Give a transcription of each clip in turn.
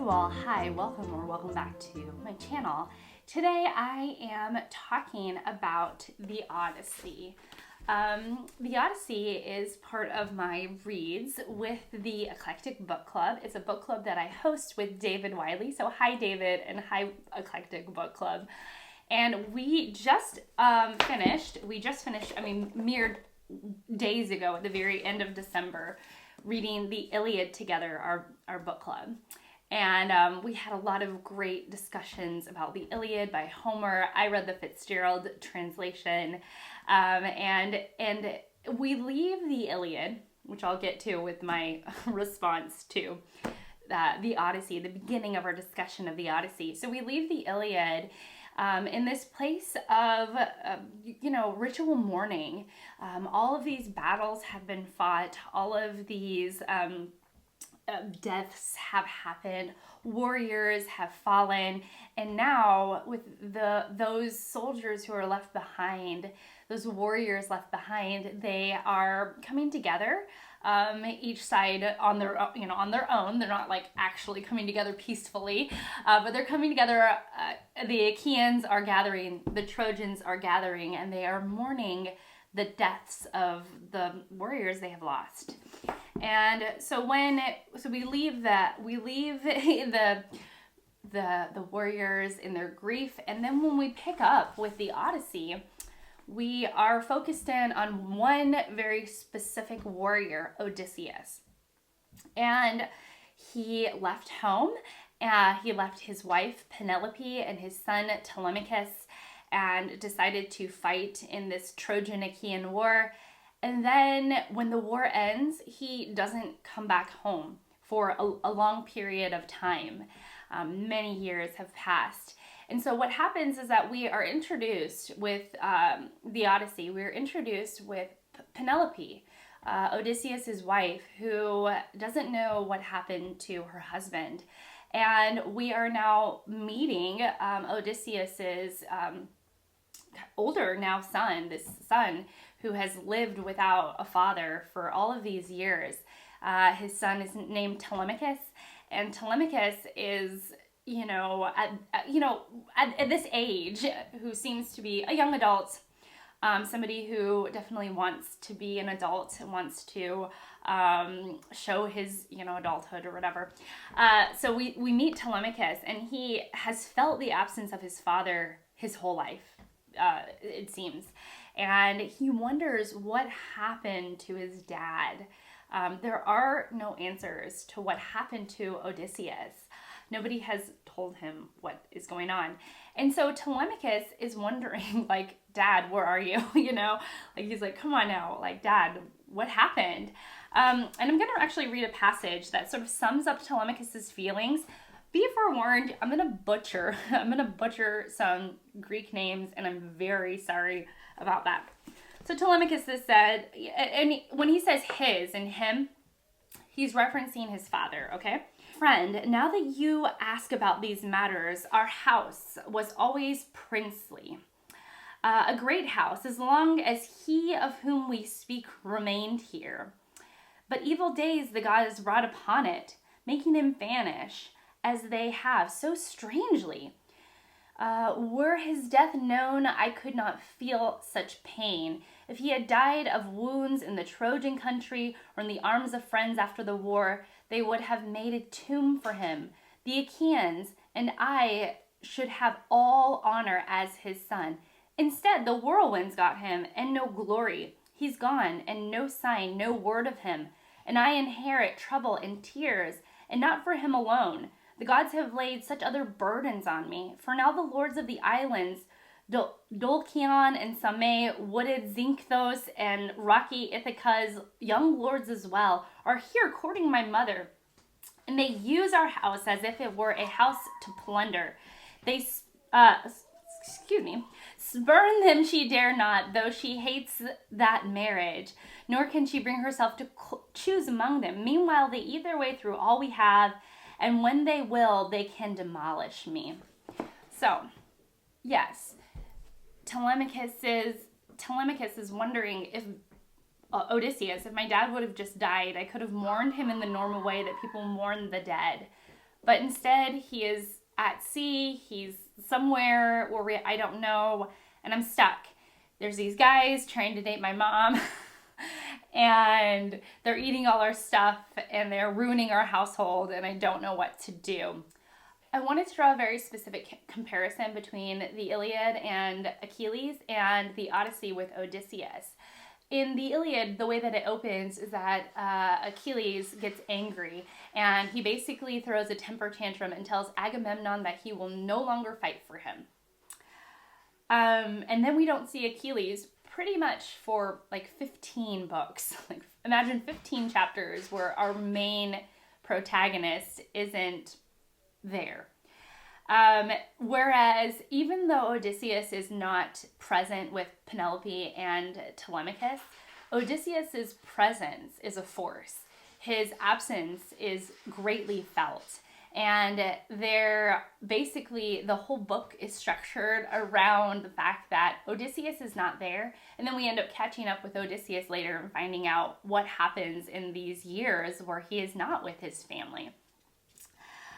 all, hi, welcome back to my channel. Today I am talking about the Odyssey. The Odyssey is part of my reads with the Eclectic Bookclub. It's a book club that I host with David Wiley. So hi David and hi Eclectic Bookclub. And we just finished, mere days ago at the very end of December, reading the Iliad together, our book club. And we had a lot of great discussions about the Iliad by Homer. I read the Fitzgerald translation. And we leave the Iliad, which I'll get to with my response to the Odyssey, the beginning of our discussion of the Odyssey. So we leave the Iliad in this place of, ritual mourning. All of these battles have been fought. All of these deaths have happened. Warriors have fallen. And now with those soldiers who are left behind, those warriors left behind, they are coming together. Each side on their own. They're not like actually coming together peacefully, but they're coming together. The Achaeans are gathering, the Trojans are gathering, and they are mourning the deaths of the warriors they have lost. And so we leave the warriors in their grief, and then when we pick up with the Odyssey, we are focused in on one very specific warrior, Odysseus. And he left home. He left his wife, Penelope, and his son, Telemachus, and decided to fight in this Trojan-Achaean war. And then when the war ends, he doesn't come back home for a long period of time. Many years have passed. And so what happens is that we are introduced with the Odyssey. We're introduced with Penelope, Odysseus' wife, who doesn't know what happened to her husband. And we are now meeting Odysseus's older now son, this son who has lived without a father for all of these years. His son is named Telemachus, and Telemachus is at this age, who seems to be a young adult, somebody who definitely wants to be an adult and wants to show his, adulthood or whatever. So we meet Telemachus, and he has felt the absence of his father his whole life, it seems. And he wonders what happened to his dad. There are no answers to what happened to Odysseus. Nobody has told him what is going on. And so Telemachus is wondering, like, Dad, where are you? He's like, come on now, like, Dad, what happened? And I'm going to actually read a passage that sort of sums up Telemachus's feelings. Be forewarned, I'm going to butcher some Greek names, and I'm very sorry about that. So Telemachus has said, and when he says his and him, he's referencing his father, okay? Friend, now that you ask about these matters, our house was always princely. A great house, as long as he of whom we speak remained here. But evil days the gods brought upon it, making him vanish, as they have so strangely. Were his death known, I could not feel such pain. If he had died of wounds in the Trojan country or in the arms of friends after the war, they would have made a tomb for him. The Achaeans and I should have all honor as his son. Instead, the whirlwinds got him, and no glory. He's gone, and no sign, no word of him. And I inherit trouble and tears, and not for him alone. The gods have laid such other burdens on me. For now the lords of the islands, Dulcian and Same, wooded Zinthos and rocky Ithaca's young lords as well, are here courting my mother. And they use our house as if it were a house to plunder. They, spurn them she dare not, though she hates that marriage, nor can she bring herself to choose among them. Meanwhile, they eat their way through all we have, and when they will, they can demolish me. So, yes, Telemachus is wondering if Odysseus, if my dad would have just died, I could have mourned him in the normal way that people mourn the dead. But instead, he is at sea, he's somewhere where I don't know, and I'm stuck. There's these guys trying to date my mom, and they're eating all our stuff, and they're ruining our household, and I don't know what to do. I wanted to draw a very specific comparison between the Iliad and Achilles and the Odyssey with Odysseus. In the Iliad, the way that it opens is that Achilles gets angry, and he basically throws a temper tantrum and tells Agamemnon that he will no longer fight for him. And then we don't see Achilles pretty much for like 15 books. Like, imagine 15 chapters where our main protagonist isn't there. Whereas even though Odysseus is not present with Penelope and Telemachus, Odysseus's presence is a force. His absence is greatly felt. And basically the whole book is structured around the fact that Odysseus is not there. And then we end up catching up with Odysseus later and finding out what happens in these years where he is not with his family.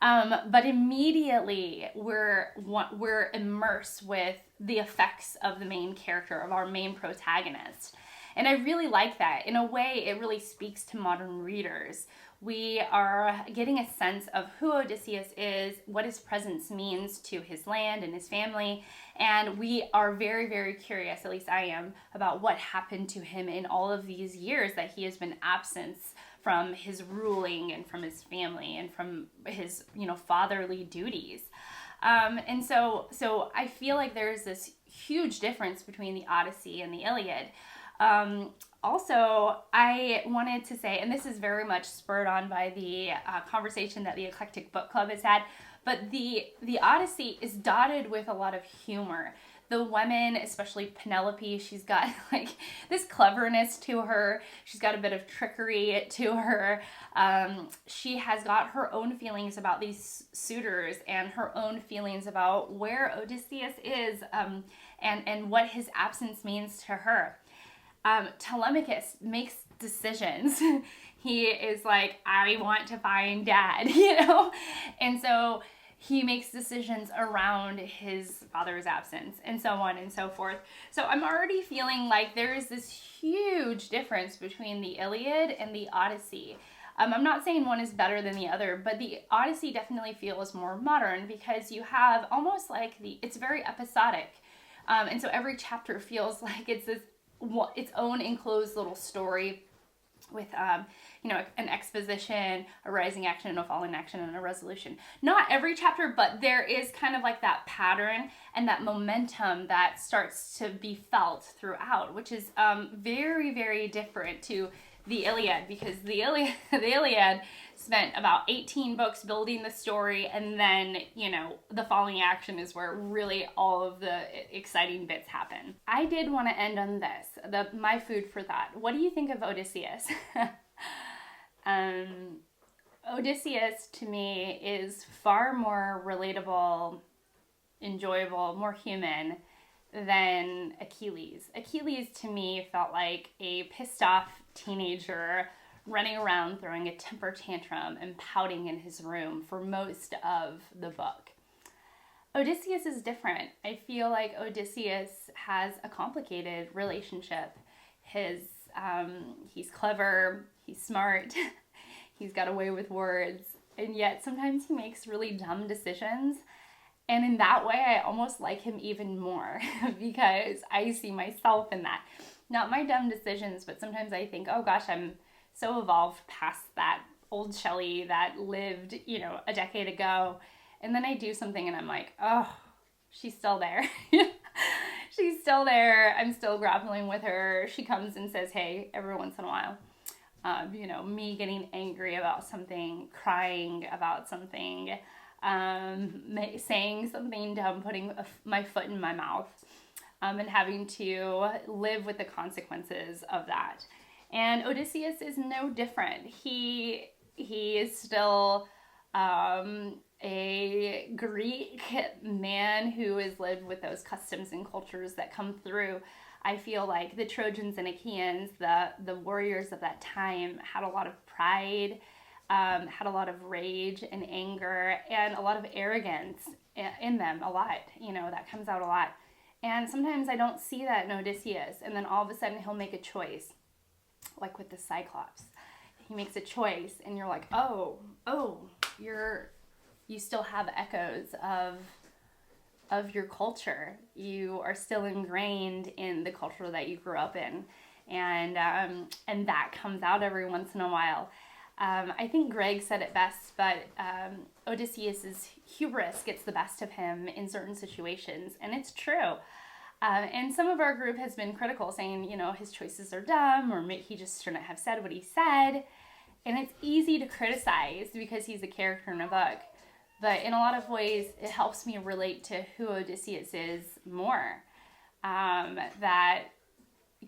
But immediately we're immersed with the effects of the main character, of our main protagonist. And I really like that. In a way, it really speaks to modern readers. We are getting a sense of who Odysseus is, what his presence means to his land and his family, and we are very, very curious, at least I am, about what happened to him in all of these years that he has been absent from his ruling and from his family and from his, fatherly duties. And so I feel like there's this huge difference between the Odyssey and the Iliad. Also, I wanted to say, and this is very much spurred on by the conversation that the Eclectic Bookclub has had, but the Odyssey is dotted with a lot of humor. The women, especially Penelope, she's got like this cleverness to her. She's got a bit of trickery to her. She has got her own feelings about these suitors and her own feelings about where Odysseus is and what his absence means to her. Telemachus makes decisions. He is like, I want to find Dad, and so he makes decisions around his father's absence and so on and so forth. So I'm already feeling like there is this huge difference between the Iliad and the Odyssey. I'm not saying one is better than the other, but the Odyssey definitely feels more modern because you have almost like it's very episodic. And so every chapter feels like it's its own enclosed little story with, an exposition, a rising action, a falling action, and a resolution. Not every chapter, but there is kind of like that pattern and that momentum that starts to be felt throughout, which is very, very different to the Iliad, because the Iliad spent about 18 books building the story, and then, the falling action is where really all of the exciting bits happen. I did want to end on this, my food for thought. What do you think of Odysseus? Odysseus, to me, is far more relatable, enjoyable, more human than Achilles. Achilles, to me, felt like a pissed off teenager running around throwing a temper tantrum and pouting in his room for most of the book. Odysseus is different. I feel like Odysseus has a complicated relationship. He's clever, he's smart, he's got a way with words, and yet sometimes he makes really dumb decisions. And in that way, I almost like him even more because I see myself in that. Not my dumb decisions, but sometimes I think, oh gosh, I'm so evolved past that old Shelley that lived, a decade ago. And then I do something and I'm like, oh, she's still there. She's still there. I'm still grappling with her. She comes and says, hey, every once in a while. Me getting angry about something, crying about something, saying something dumb, putting my foot in my mouth, and having to live with the consequences of that. And Odysseus is no different. He is still a Greek man who has lived with those customs and cultures that come through. I feel like the Trojans and Achaeans, the warriors of that time, had a lot of pride. had a lot of rage and anger and a lot of arrogance in them, a lot, that comes out a lot. And sometimes I don't see that in Odysseus, and then all of a sudden he'll make a choice, like with the Cyclops. He makes a choice, and you're like, oh, you still have echoes of your culture. You are still ingrained in the culture that you grew up in, and that comes out every once in a while. I think Greg said it best, but Odysseus's hubris gets the best of him in certain situations, and it's true. And some of our group has been critical, saying, his choices are dumb, or he just shouldn't have said what he said. And it's easy to criticize because he's a character in a book. But in a lot of ways, it helps me relate to who Odysseus is more. That,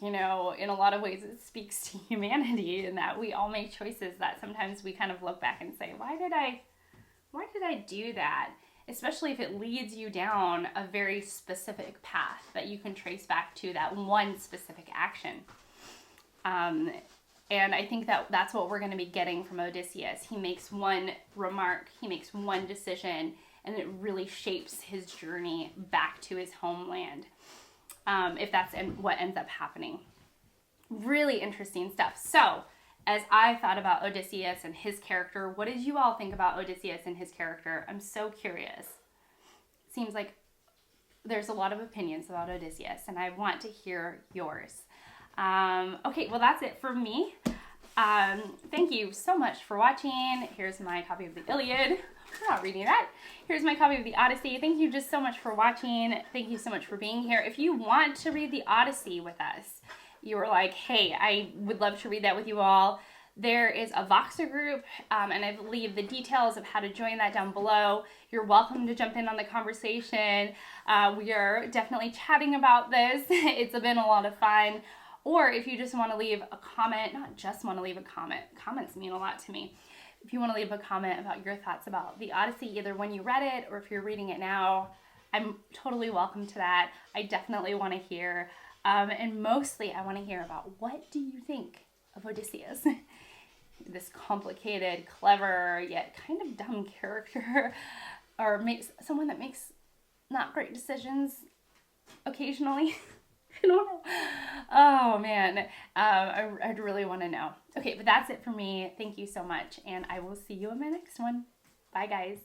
in a lot of ways, it speaks to humanity, and that we all make choices that sometimes we kind of look back and say, why did I do that? Especially if it leads you down a very specific path that you can trace back to that one specific action. And I think that's what we're going to be getting from Odysseus. He makes one remark, he makes one decision, and it really shapes his journey back to his homeland, if that's what ends up happening. Really interesting stuff. So, as I thought about Odysseus and his character, what did you all think about Odysseus and his character? I'm so curious. Seems like there's a lot of opinions about Odysseus, and I want to hear yours. Okay, well, that's it for me. Thank you so much for watching. Here's my copy of the Iliad. I'm not reading that. Here's my copy of the Odyssey. Thank you just so much for watching. Thank you so much for being here. If you want to read the Odyssey with us, you were like, hey, I would love to read that with you all, there is a Voxer group, and I leave the details of how to join that down below. You're welcome to jump in on the conversation. We are definitely chatting about this. It's been a lot of fun. Or if you just want to leave a comment, not just want to leave a comment, comments mean a lot to me. If you want to leave a comment about your thoughts about the Odyssey, either when you read it or if you're reading it now, I'm totally welcome to that. I definitely want to hear. And mostly I want to hear about, what do you think of Odysseus? This complicated, clever, yet kind of dumb character, or someone that makes not great decisions occasionally. I don't know. Oh, man. I'd really want to know. Okay, but that's it for me. Thank you so much, and I will see you in my next one. Bye, guys.